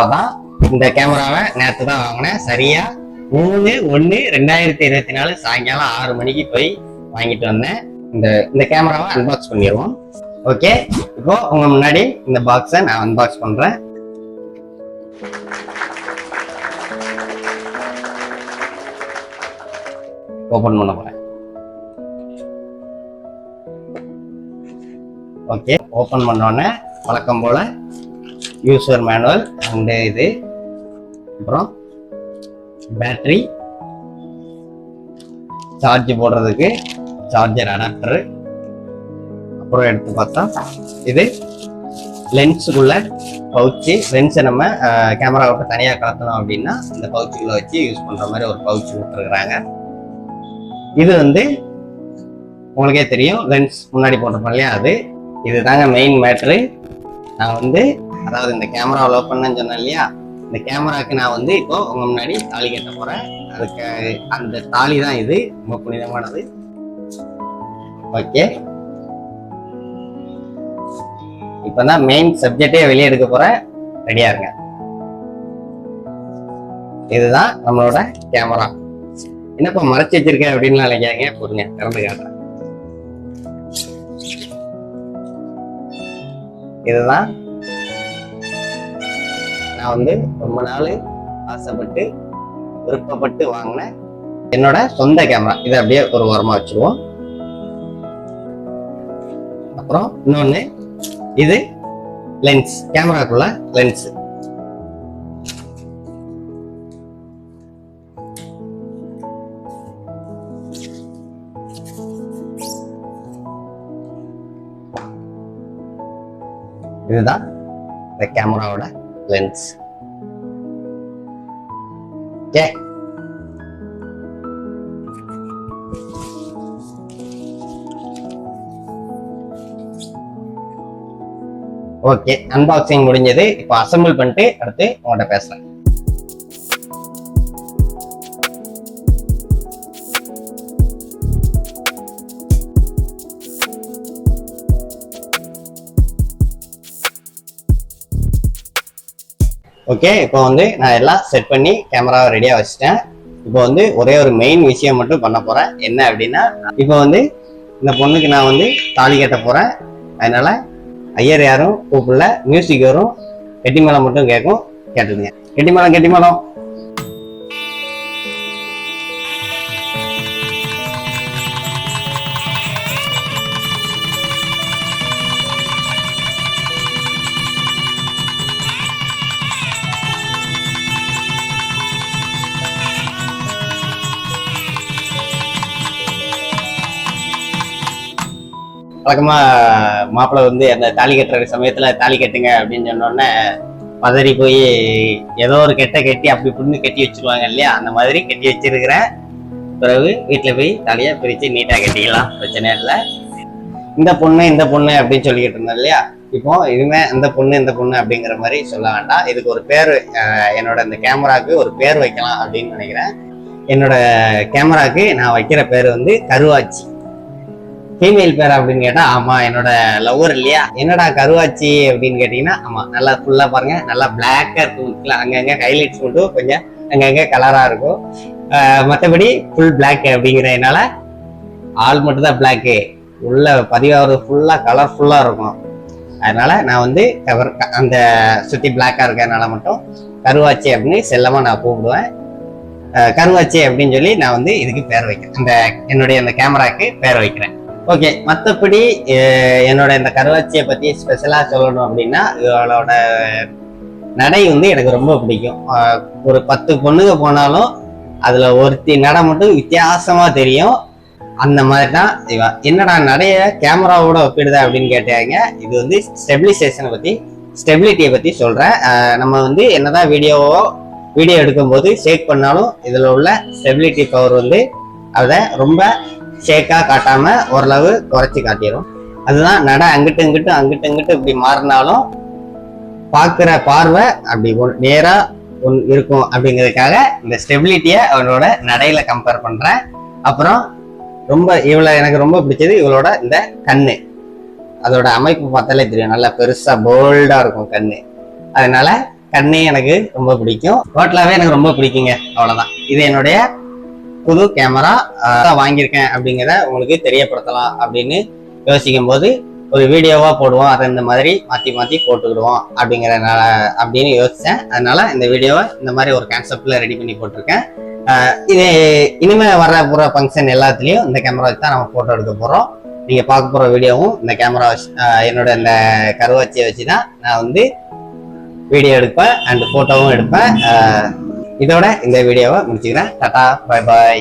தான் இந்த கேமராவை நேற்று தான் வாங்கினேன். சரியா 3/1/2024 சாயங்காலம் 6 மணிக்கு போய் வாங்கிட்டு வந்தேன். இந்த கேமராவை அன்பாக்ஸ் பண்ணிடுவோம். ஓகே, இப்போ உங்க முன்னாடி இந்த பாக்ஸை நான் அன்பாக்ஸ் பண்றேன். ஓபன் பண்ண போறேன். ஓகே, ஓபன் பண்ணோன்னே வழக்கம் போல யூசர் மேனுவல் அண்ட் இது, அப்புறம் பேட்டரி, சார்ஜ் போடுறதுக்கு சார்ஜர் அடாப்டர், அப்புறம் எடுத்து பார்த்தா இது லென்ஸுக்குள்ள பவுச்சு. லென்ஸை நம்ம கேமரா விட்டு தனியாக கலத்தணும் அப்படின்னா இந்த பவுச்சுக்குள்ள வச்சு யூஸ் பண்ற மாதிரி ஒரு பவுச்சு கொடுத்துருக்குறாங்க. இது உங்களுக்கே தெரியும், லென்ஸ் முன்னாடி போட்டிருப்போம் இல்லையா, அது இதுதாங்க மெயின் மேட்ரு. நான் அதாவது இந்த கேமராவில் ஓப்பன்னு சொன்னேன் இல்லையா, இந்த கேமராவுக்கு நான் இப்போ உங்க முன்னாடி தாலி கட்ட போறேன். அதுக்கு அந்த தாலி தான் இது, ரொம்ப புனிதமானது. ஓகே, இப்பதான் மெயின் சப்ஜெக்டே வெளியே எடுக்க போறேன். ரெடியா இருங்க. இதுதான் நம்மளோட கேமரா. என்னப்பா மறைச்சு வச்சிருக்கேன் அப்படின்னு நினைக்காங்க, பொறுங்க திறந்து காட்டுறேன். இதுதான் நான் ரொம்ப நாள் ஆசைப்பட்டு விருப்பப்பட்டு வாங்கின என்னோட சொந்த கேமரா. இதை அப்படியே ஒரு ஓரமா வச்சிருவோம். அப்புறம் இன்னொன்னு, இது லென்ஸ், கேமராக்குள்ள லென்ஸ். இதுதான் இந்த கேமராவோட லென்ஸ். ஓகே, ஓகே, அன்பாக்சிங் முடிஞ்சது. இப்போ அசம்பிள் பண்ணிட்டு அடுத்து உங்கள்கிட்ட பேசுறேன். ஓகே, இப்போ நான் எல்லாம் செட் பண்ணி கேமராவை ரெடியா வச்சுட்டேன். இப்போ ஒரே ஒரு மெயின் விஷயம் மட்டும் பண்ண போறேன். என்ன அப்படின்னா, இப்போ இந்த பொண்ணுக்கு நான் தாலி கட்ட போறேன். அதனால ஐயர் யாரும் கூப்பிடல, மியூசிக் வரும், கெட்டிமேளம் மட்டும் கேட்கும். கேட்டுதுங்க, கெட்டிமேளம் கெட்டிமேளம். வழக்கமா மாப்பிள்ளை என்ன தாலி கட்டுற சமயத்துல தாலி கட்டுங்க அப்படின்னு சொன்னோடனே பதறி போய் ஏதோ ஒரு கெட்டி அப்படி புண்ணு கட்டி வச்சிருவாங்க இல்லையா, அந்த மாதிரி கட்டி வச்சிருக்கிறேன். பிறகு வீட்டுல போய் தாலியா பிரிச்சு நீட்டா கட்டிக்கலாம், பிரச்சனை இல்லை. இந்த பொண்ணு அப்படின்னு சொல்லிக்கிட்டு இருந்தேன் இல்லையா, இப்போ இனிமே இந்த பொண்ணு அப்படிங்கிற மாதிரி சொல்ல வேண்டாம். இதுக்கு ஒரு பேர், என்னோட இந்த கேமராக்கு ஒரு பேர் வைக்கலாம் அப்படின்னு நினைக்கிறேன். என்னோட கேமராக்கு நான் வைக்கிற பேர் கருவாச்சி. ஃபீமேல் பேர் அப்படின்னு கேட்டா, ஆமா என்னோட லவ்வர் இல்லையா. என்னடா கருவாச்சி அப்படின்னு கேட்டீங்கன்னா, ஆமா நல்லா ஃபுல்லா பாருங்க, நல்லா பிளாக்கா இருக்கும். அங்கங்க ஹைலைட்ஸ் மட்டும் கொஞ்சம் அங்கங்க கலரா இருக்கும். மற்றபடி ஃபுல் பிளாக் அப்படிங்கிறதுனால ஆள் மட்டும் தான் பிளாக்கு, உள்ள பதிவாகிறது ஃபுல்லா கலர்ஃபுல்லா இருக்கும். அதனால நான் அந்த சுத்தி பிளாக்கா இருக்கிறதுனால மட்டும் கருவாச்சி அப்படின்னு செல்லமா நான் கூப்பிடுவேன். கருவாச்சி அப்படின்னு சொல்லி நான் இதுக்கு பேர் வைக்கிறேன், என்னுடைய அந்த கேமராக்கு பேர் வைக்கிறேன். ஓகே, மற்றபடி என்னோட இந்த கருவாச்சியை பத்தி ஸ்பெஷலா சொல்லணும் அப்படின்னா, இவளோட நடை எனக்கு ரொம்ப பிடிக்கும். ஒரு 10 பொண்ணுங்க போனாலும் அதுல ஒருத்தி நடை மட்டும் வித்தியாசமா தெரியும். அந்த மாதிரி தான் இவன். என்னடா நடைய கேமராவோட ஒப்பிடுதா அப்படின்னு கேட்டாங்க. இது ஸ்டெபிலிட்டியை பத்தி சொல்றேன். நம்ம என்னதான் வீடியோ எடுக்கும்போது ஷேக் பண்ணாலும் இதுல உள்ள ஸ்டெபிலிட்டி பவர் அதை ரொம்ப ஷேக்கா காட்டாம ஓரளவு குறைச்சி காட்டிடும். அதுதான் நடை அங்கிட்டு இப்படி மாறினாலும் பாக்குற பார்வை அப்படி நேரா இருக்கும் அப்படிங்கிறதுக்காக இந்த ஸ்டெபிலிட்டியை அவளோட நடையில கம்பேர் பண்றேன். அப்புறம் எனக்கு ரொம்ப பிடிச்சது இவளோட இந்த கண்ணு. அதோட அமைப்பு பார்த்தாலே தெரியும், நல்லா பெருசா போல்டா இருக்கும் கண்ணு. அதனால கண்ணே எனக்கு ரொம்ப பிடிக்கும், டோட்டலாவே எனக்கு ரொம்ப பிடிக்குங்க. அவ்வளவுதான். இது என்னுடைய புது கேமரா வாங்கியிருக்கேன் அப்படிங்கிறத உங்களுக்கு தெரியப்படுத்தலாம் அப்படின்னு யோசிக்கும் போது ஒரு வீடியோவா போடுவோம், அதை இந்த மாதிரி மாத்தி மாத்தி போட்டுக்கிடுவோம் அப்படிங்கிறதுனால அப்படின்னு யோசிச்சேன். அதனால இந்த வீடியோவை இந்த மாதிரி ஒரு கான்செப்ட்ல ரெடி பண்ணி போட்டிருக்கேன். இது இனிமே வர போற ஃபங்க்ஷன் எல்லாத்துலயும் இந்த கேமரா வச்சு தான் நம்ம போட்டோ எடுக்க போறோம். நீங்க பார்க்க போற வீடியோவும் இந்த கேமரா என்னோட இந்த கருவாச்சியை வச்சுதான் நான் வந்து வீடியோ எடுப்பேன் அண்ட் போட்டோவும் எடுப்பேன். இதோட இந்த வீடியோவை முடிச்சுக்கிறேன். Tata, bye bye.